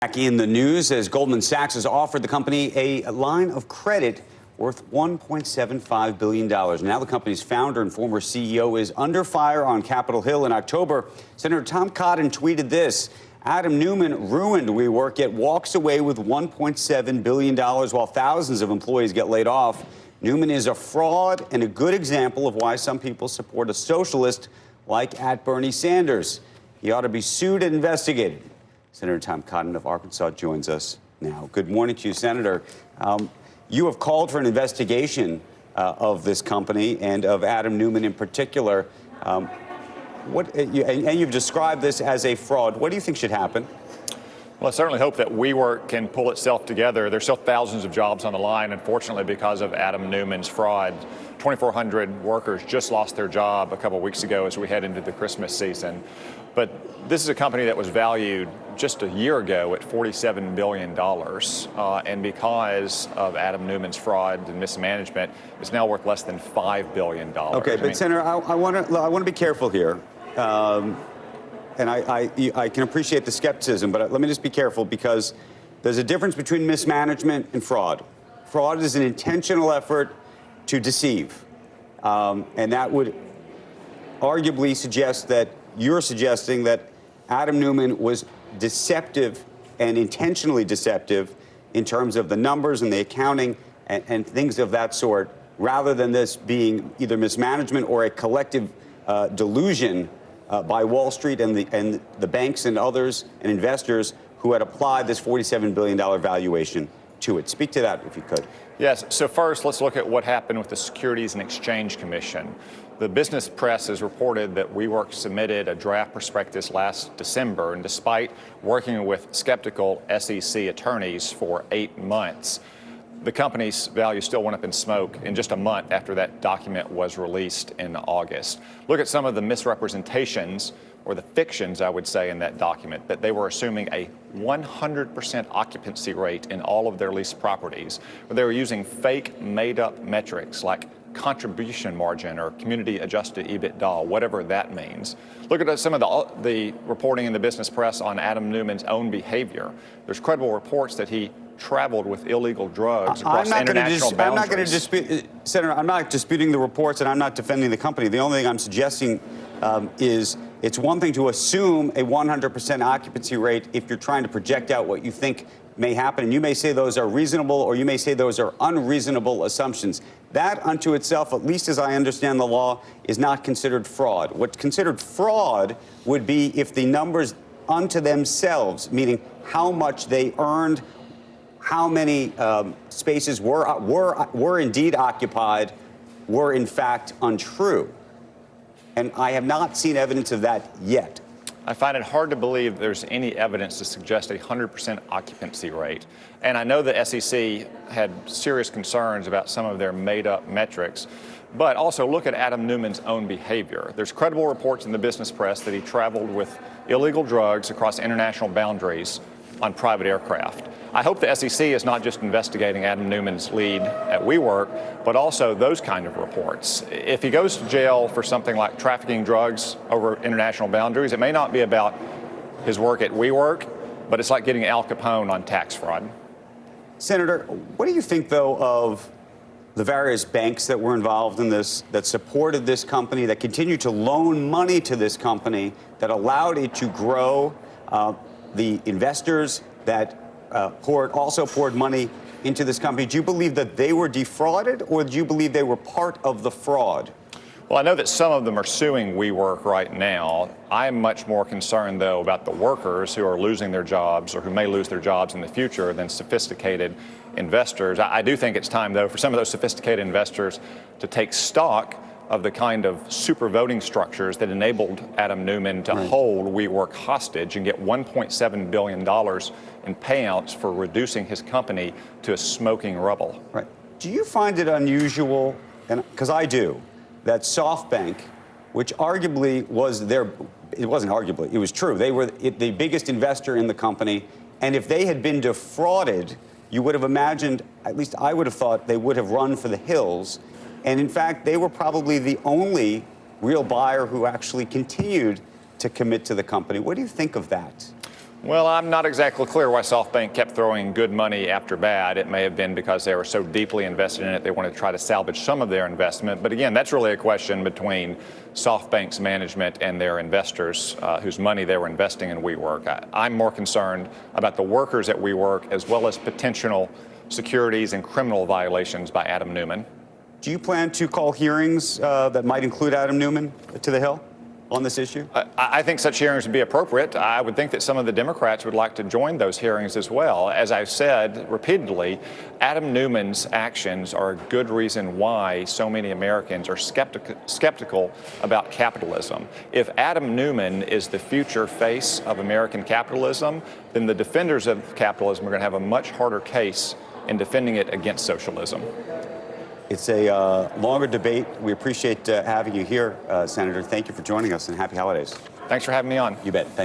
Back in the news as Goldman Sachs has offered the company a line of credit worth $1.75 billion. Now the company's founder and former CEO is under fire on Capitol Hill. In October, Senator Tom Cotton tweeted this: Adam Neumann ruined WeWork, yet walks away with $1.7 billion while thousands of employees get laid off. Neumann is a fraud and a good example of why some people support a socialist like Bernie Sanders. He ought to be sued and investigated. Senator Tom Cotton of Arkansas joins us now. Good morning to you, Senator. You have called for an investigation of this company and of Adam Neumann in particular. And you've described this as a fraud. What do you think should happen? Well, I certainly hope that WeWork can pull itself together. There's still thousands of jobs on the line, unfortunately, because of Adam Neumann's fraud. 2,400 workers just lost their job a couple of weeks ago as we head into the Christmas season. But this is a company that was valued just a year ago at $47 billion. And because of Adam Neumann's fraud and mismanagement, it's now worth less than $5 billion. Okay, but Senator, I want to be careful here. And I can appreciate the skepticism, but let me just be careful, because there's a difference between mismanagement and fraud. Fraud is an intentional effort to deceive. And that would arguably suggest that you're suggesting that Adam Neumann was deceptive and intentionally deceptive in terms of the numbers and the accounting and things of that sort, rather than this being either mismanagement or a collective delusion by Wall Street and the banks and others and investors who had applied this $47 billion valuation to it. Speak to that, if you could. Yes. So first, let's look at what happened with the Securities and Exchange Commission. The business press has reported that WeWork submitted a draft prospectus last December, and despite working with skeptical SEC attorneys for 8 months, the company's value still went up in smoke in just a month after that document was released in August. Look at some of the misrepresentations, or the fictions, I would say, in that document, that they were assuming a 100% occupancy rate in all of their leased properties, where they were using fake, made-up metrics like contribution margin or community adjusted EBITDA, whatever that means. Look at some of the reporting in the business press on Adam Neumann's own behavior. There's credible reports that he traveled with illegal drugs across international boundaries. I'm not going to dispute, Senator, I'm not disputing the reports, and I'm not defending the company. The only thing I'm suggesting is it's one thing to assume a 100% occupancy rate if you're trying to project out what you think may happen. And you may say those are reasonable, or you may say those are unreasonable assumptions. That unto itself, at least as I understand the law, is not considered fraud. What's considered fraud would be if the numbers unto themselves, meaning how much they earned, how many spaces were indeed occupied, were in fact untrue. And I have not seen evidence of that yet. I find it hard to believe there's any evidence to suggest a 100% occupancy rate. And I know the SEC had serious concerns about some of their made-up metrics. But also look at Adam Neumann's own behavior. There's credible reports in the business press that he traveled with illegal drugs across international boundaries on private aircraft. I hope the SEC is not just investigating Adam Neumann's lead at WeWork, but also those kind of reports. If he goes to jail for something like trafficking drugs over international boundaries, it may not be about his work at WeWork, but it's like getting Al Capone on tax fraud. Senator, what do you think, though, of the various banks that were involved in this, that supported this company, that continued to loan money to this company, that allowed it to grow, the investors that also poured money into this company? Do you believe that they were defrauded, or do you believe they were part of the fraud? Well, I know that some of them are suing WeWork right now. I'm much more concerned, though, about the workers who are losing their jobs or who may lose their jobs in the future than sophisticated investors. I do think it's time, though, for some of those sophisticated investors to take stock of the kind of super voting structures that enabled Adam Neumann to hold WeWork hostage and get $1.7 billion in payouts for reducing his company to a smoking rubble. Right. Do you find it unusual, and because I do, that SoftBank, which arguably was it wasn't arguably, it was true, they were the biggest investor in the company, and if they had been defrauded, you would have imagined, at least I would have thought, they would have run for the hills. And in fact, they were probably the only real buyer who actually continued to commit to the company. What do you think of that? Well, I'm not exactly clear why SoftBank kept throwing good money after bad. It may have been because they were so deeply invested in it, they wanted to try to salvage some of their investment. But again, that's really a question between SoftBank's management and their investors whose money they were investing in WeWork. I'm more concerned about the workers at WeWork as well as potential securities and criminal violations by Adam Neumann. Do you plan to call hearings that might include Adam Neumann to the Hill on this issue? I think such hearings would be appropriate. I would think that some of the Democrats would like to join those hearings as well. As I've said repeatedly, Adam Neumann's actions are a good reason why so many Americans are skeptical about capitalism. If Adam Neumann is the future face of American capitalism, then the defenders of capitalism are going to have a much harder case in defending it against socialism. It's a longer debate. We appreciate having you here, Senator. Thank you for joining us, and happy holidays. Thanks for having me on. You bet. Thanks.